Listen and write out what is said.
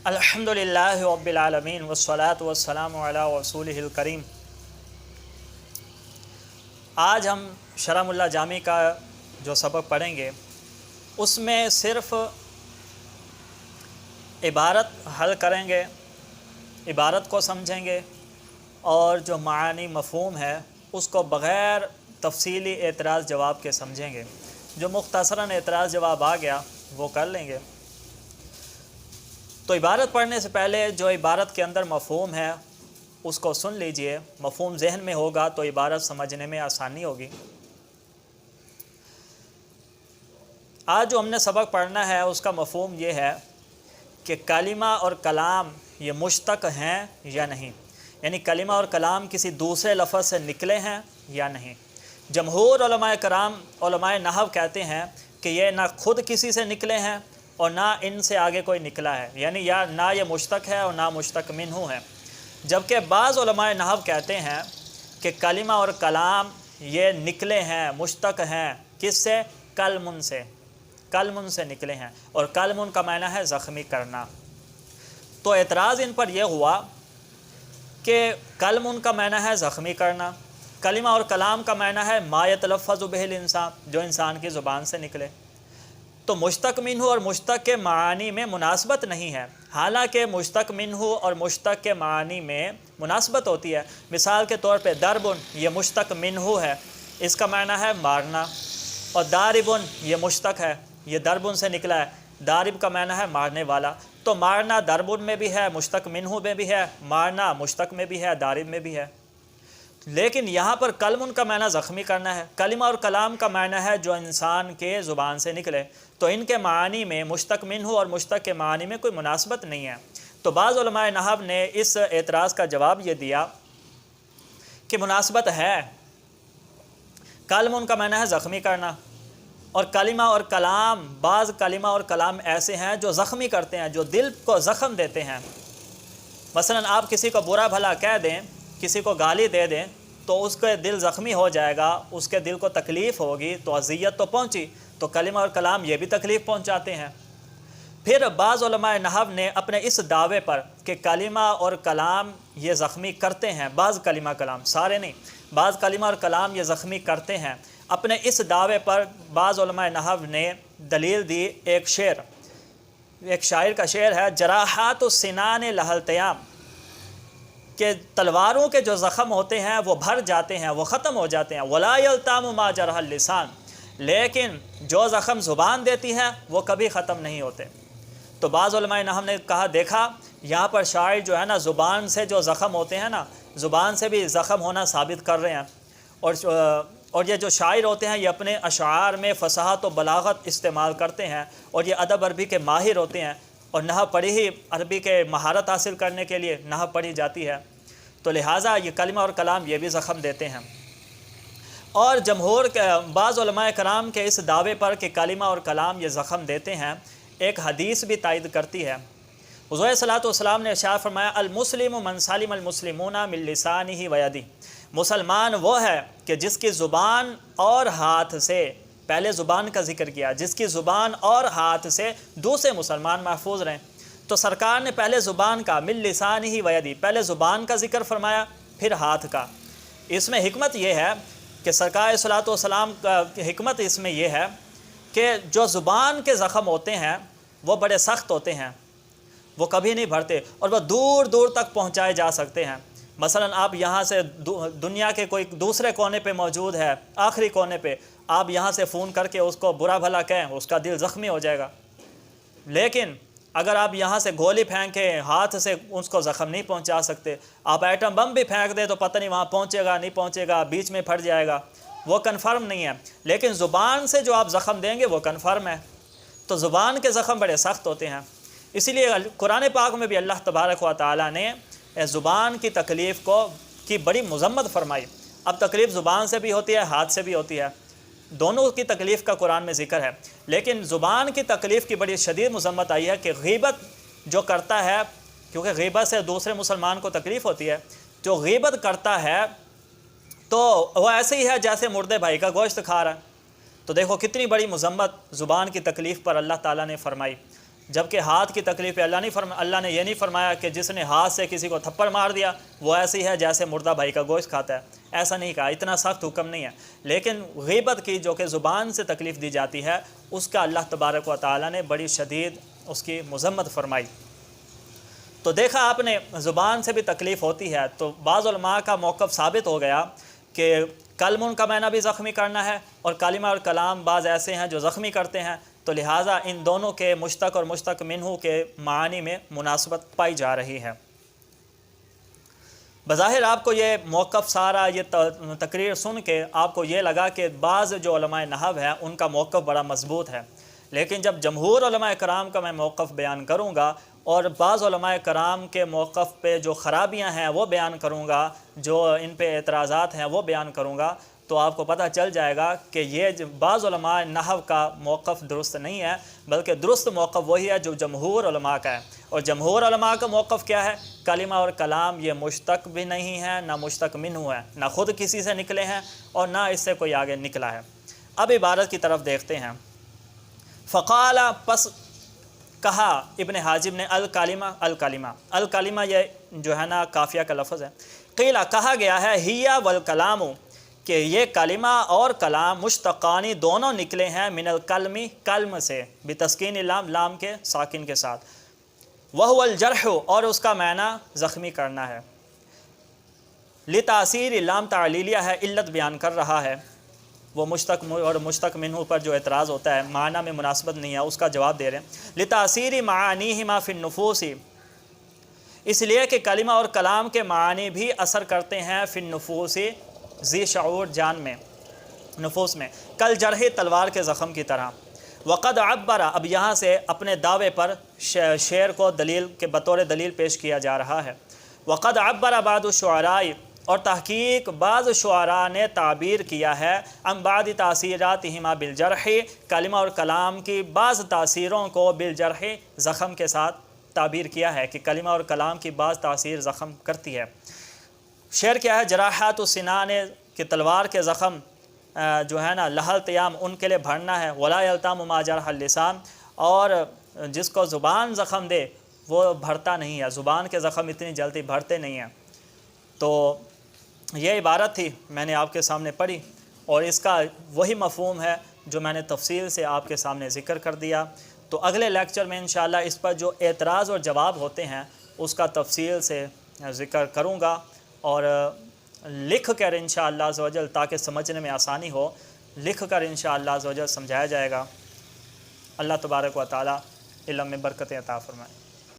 الحمدللہ رب العالمین والصلاة والسلام علی رسولہ الکریم۔ آج ہم شرح ملا جامی کا جو سبق پڑھیں گے اس میں صرف عبارت حل کریں گے، عبارت کو سمجھیں گے اور جو معانی مفہوم ہے اس کو بغیر تفصیلی اعتراض جواب کے سمجھیں گے۔ جو مختصراً اعتراض جواب آ گیا وہ کر لیں گے۔ تو عبارت پڑھنے سے پہلے جو عبارت کے اندر مفہوم ہے اس کو سن لیجئے، مفہوم ذہن میں ہوگا تو عبارت سمجھنے میں آسانی ہوگی۔ آج جو ہم نے سبق پڑھنا ہے اس کا مفہوم یہ ہے کہ کلمہ اور کلام یہ مشتق ہیں یا نہیں، یعنی کلمہ اور کلام کسی دوسرے لفظ سے نکلے ہیں یا نہیں۔ جمہور علماء کرام، علماء نحو کہتے ہیں کہ یہ نہ خود کسی سے نکلے ہیں اور نہ ان سے آگے کوئی نکلا ہے، یعنی یا نہ یہ مشتق ہے اور نہ مشتق منہ ہے۔ جبکہ بعض علماء نحو کہتے ہیں کہ کلمہ اور کلام یہ نکلے ہیں، مشتق ہیں، کس سے؟ کلمن سے، کلمن سے نکلے ہیں، اور کلمن کا معنی ہے زخمی کرنا۔ تو اعتراض ان پر یہ ہوا کہ کلمن کا معنی ہے زخمی کرنا، کلمہ اور کلام کا معنی ہے ما یتلفظ بہ الانسان، جو انسان کی زبان سے نکلے۔ تو مشتق منہ اور مشتق کے معانی میں مناسبت نہیں ہے، حالانکہ مشتق منہ اور مشتق کے معانی میں مناسبت ہوتی ہے۔ مثال کے طور پہ دربن یہ مشتق منہ ہے، اس کا معنی ہے مارنا، اور داربن یہ مشتق ہے، یہ دربن سے نکلا ہے، دارب کا معنی ہے مارنے والا۔ تو مارنا دربن میں بھی ہے، مشتق منہ میں بھی ہے، مارنا مشتق میں بھی ہے، دارب میں بھی ہے۔ لیکن یہاں پر کلمن کا معنی زخمی کرنا ہے، کلمہ اور کلام کا معنی ہے جو انسان کے زبان سے نکلے، تو ان کے معانی میں مشتق منہ اور مشتق کے معانی میں کوئی مناسبت نہیں ہے۔ تو بعض علماء نحو نے اس اعتراض کا جواب یہ دیا کہ مناسبت ہے، کلمن کا معنی ہے زخمی کرنا، اور کلمہ اور کلام، بعض کلمہ اور کلام ایسے ہیں جو زخمی کرتے ہیں، جو دل کو زخم دیتے ہیں۔ مثلا آپ کسی کو برا بھلا کہہ دیں، کسی کو گالی دے دیں تو اس کے دل زخمی ہو جائے گا، اس کے دل کو تکلیف ہوگی، تو اذیت تو پہنچی۔ تو کلمہ اور کلام یہ بھی تکلیف پہنچاتے ہیں۔ پھر بعض علماء نحو نے اپنے اس دعوے پر کہ کلمہ اور کلام یہ زخمی کرتے ہیں، بعض کلمہ کلام، سارے نہیں، بعض کلمہ اور کلام یہ زخمی کرتے ہیں، اپنے اس دعوے پر بعض علماء نحو نے دلیل دی۔ ایک شعر، ایک شاعر کا شعر ہے، جراحات السنان لها التیام، کہ تلواروں کے جو زخم ہوتے ہیں وہ بھر جاتے ہیں، وہ ختم ہو جاتے ہیں، ولا یلتام ما جرح اللسان، لیکن جو زخم زبان دیتی ہے وہ کبھی ختم نہیں ہوتے۔ تو بعض علماء نحو نے کہا دیکھا یہاں پر شاعر جو ہے نا زبان سے جو زخم ہوتے ہیں نا، زبان سے بھی زخم ہونا ثابت کر رہے ہیں، اور یہ جو شاعر ہوتے ہیں یہ اپنے اشعار میں فصاحت و بلاغت استعمال کرتے ہیں، اور یہ ادب عربی کے ماہر ہوتے ہیں، اور نحو پڑھی ہی عربی کے مہارت حاصل کرنے کے لیے نحو پڑھی جاتی ہے، تو لہٰذا یہ کلمہ اور کلام یہ بھی زخم دیتے ہیں۔ اور جمہور کے بعض علماء کرام کے اس دعوے پر کہ کلمہ اور کلام یہ زخم دیتے ہیں، ایک حدیث بھی تائید کرتی ہے۔ حضور صلی اللہ علیہ وسلم نے ارشاد فرمایا، المسلم من سلم المسلمون من لسانہ و یدہ، مسلمان وہ ہے کہ جس کی زبان اور ہاتھ سے، پہلے زبان کا ذکر کیا، جس کی زبان اور ہاتھ سے دوسرے مسلمان محفوظ رہیں۔ تو سرکار نے پہلے زبان کا، من لسانہ و یدہ، پہلے زبان کا ذکر فرمایا پھر ہاتھ کا۔ اس میں حکمت یہ ہے کہ سرکار صلی اللہ علیہ وسلم کا حکمت اس میں یہ ہے کہ جو زبان کے زخم ہوتے ہیں وہ بڑے سخت ہوتے ہیں، وہ کبھی نہیں بھرتے، اور وہ دور دور تک پہنچائے جا سکتے ہیں۔ مثلا آپ یہاں سے دنیا کے کوئی دوسرے کونے پہ موجود ہے، آخری کونے پہ، آپ یہاں سے فون کر کے اس کو برا بھلا کہیں، اس کا دل زخمی ہو جائے گا۔ لیکن اگر آپ یہاں سے گولی پھینکیں، ہاتھ سے اس کو زخم نہیں پہنچا سکتے، آپ ایٹم بم بھی پھینک دیں تو پتہ نہیں وہاں پہنچے گا نہیں پہنچے گا، بیچ میں پھٹ جائے گا، وہ کنفرم نہیں ہے۔ لیکن زبان سے جو آپ زخم دیں گے وہ کنفرم ہے۔ تو زبان کے زخم بڑے سخت ہوتے ہیں، اسی لیے قرآن پاک میں بھی اللہ تبارک و تعالیٰ نے زبان کی تکلیف کی بڑی مذمت فرمائی۔ اب تکلیف زبان سے بھی ہوتی ہے، ہاتھ سے بھی ہوتی ہے، دونوں کی تکلیف کا قرآن میں ذکر ہے۔ لیکن زبان کی تکلیف کی بڑی شدید مذمت آئی ہے کہ غیبت جو کرتا ہے، کیونکہ غیبت سے دوسرے مسلمان کو تکلیف ہوتی ہے، جو غیبت کرتا ہے تو وہ ایسے ہی ہے جیسے مردے بھائی کا گوشت کھا رہا ہے۔ تو دیکھو کتنی بڑی مذمت زبان کی تکلیف پر اللہ تعالیٰ نے فرمائی۔ جبکہ ہاتھ کی تکلیف پہ اللہ نے یہ نہیں فرمایا کہ جس نے ہاتھ سے کسی کو تھپڑ مار دیا وہ ایسی ہے جیسے مردہ بھائی کا گوشت کھاتا ہے، ایسا نہیں کہا، اتنا سخت حکم نہیں ہے۔ لیکن غیبت کی جو کہ زبان سے تکلیف دی جاتی ہے اس کا اللہ تبارک و تعالیٰ نے بڑی شدید اس کی مذمت فرمائی۔ تو دیکھا آپ نے زبان سے بھی تکلیف ہوتی ہے، تو بعض علماء کا موقف ثابت ہو گیا کہ کلم کا معنی بھی زخمی کرنا ہے، اور کلمہ اور کلام بعض ایسے ہیں جو زخمی کرتے ہیں، تو لہٰذا ان دونوں کے مشتق اور مشتق منہ کے معانی میں مناسبت پائی جا رہی ہے۔ بظاہر آپ کو یہ موقف سارا یہ تقریر سن کے آپ کو یہ لگا کہ بعض جو علماء نحو ہیں ان کا موقف بڑا مضبوط ہے، لیکن جب جمہور علماء کرام کا میں موقف بیان کروں گا اور بعض علماء کرام کے موقف پہ جو خرابیاں ہیں وہ بیان کروں گا، جو ان پہ اعتراضات ہیں وہ بیان کروں گا، تو آپ کو پتہ چل جائے گا کہ یہ بعض علماء نحو کا موقف درست نہیں ہے، بلکہ درست موقف وہی ہے جو جمہور علماء کا ہے۔ اور جمہور علماء کا موقف کیا ہے؟ کلمہ اور کلام یہ مشتق بھی نہیں ہے، نہ مشتق منہ ہے، نہ خود کسی سے نکلے ہیں اور نہ اس سے کوئی آگے نکلا ہے۔ اب عبارت کی طرف دیکھتے ہیں۔ فقال، پس کہا ابن حاجب نے، الکلمہ یہ جو ہے نا قافیہ کا لفظ ہے۔ قیلہ، کہا گیا ہے، ہیا والکلام، کہ یہ کلمہ اور کلام مشتقانی دونوں نکلے ہیں من الکلمی، کلم سے، بتسکین لام، لام کے ساکن کے ساتھ، وہو الجرح، اور اس کا معنی زخمی کرنا ہے، لتاثیر، لام تعلیلیہ ہے، علت بیان کر رہا ہے، وہ مشتق اور مشتق منہ پر جو اعتراض ہوتا ہے معنی میں مناسبت نہیں ہے اس کا جواب دے رہے ہیں۔ لتاثیر معانیہما فی النفوس، اس لیے کہ کلمہ اور کلام کے معنی بھی اثر کرتے ہیں فی النفوس، ذی شعور، جان میں، نفوس میں، کل جرح، تلوار کے زخم کی طرح۔ وقد عبر، اب یہاں سے اپنے دعوے پر شعر کو دلیل کے بطور دلیل پیش کیا جا رہا ہے۔ وقد عبر بعض الشعراء، اور تحقیق بعض شعراء نے تعبیر کیا ہے، عن بعض تاثیراتہما بالجرح، کلمہ اور کلام کی بعض تاثیروں کو بالجرح، زخم کے ساتھ تعبیر کیا ہے کہ کلمہ اور کلام کی بعض تاثیر زخم کرتی ہے۔ شعر کیا ہے؟ جراحات السنان، کہ تلوار کے زخم جو ہے نا، لہل تیام، ان کے لیے بھرنا ہے، ولا یلتام ما جرح اللسان، اور جس کو زبان زخم دے وہ بھرتا نہیں ہے، زبان کے زخم اتنی جلدی بھرتے نہیں ہیں۔ تو یہ عبارت تھی، میں نے آپ کے سامنے پڑھی، اور اس کا وہی مفہوم ہے جو میں نے تفصیل سے آپ کے سامنے ذکر کر دیا۔ تو اگلے لیکچر میں انشاءاللہ اس پر جو اعتراض اور جواب ہوتے ہیں اس کا تفصیل سے ذکر کروں گا، اور لکھ کر انشاءاللہ عز و جل، تاکہ سمجھنے میں آسانی ہو، لکھ کر انشاءاللہ عز و جل سمجھایا جائے گا۔ اللہ تبارک و تعالی علم میں برکت عطا فرمائے۔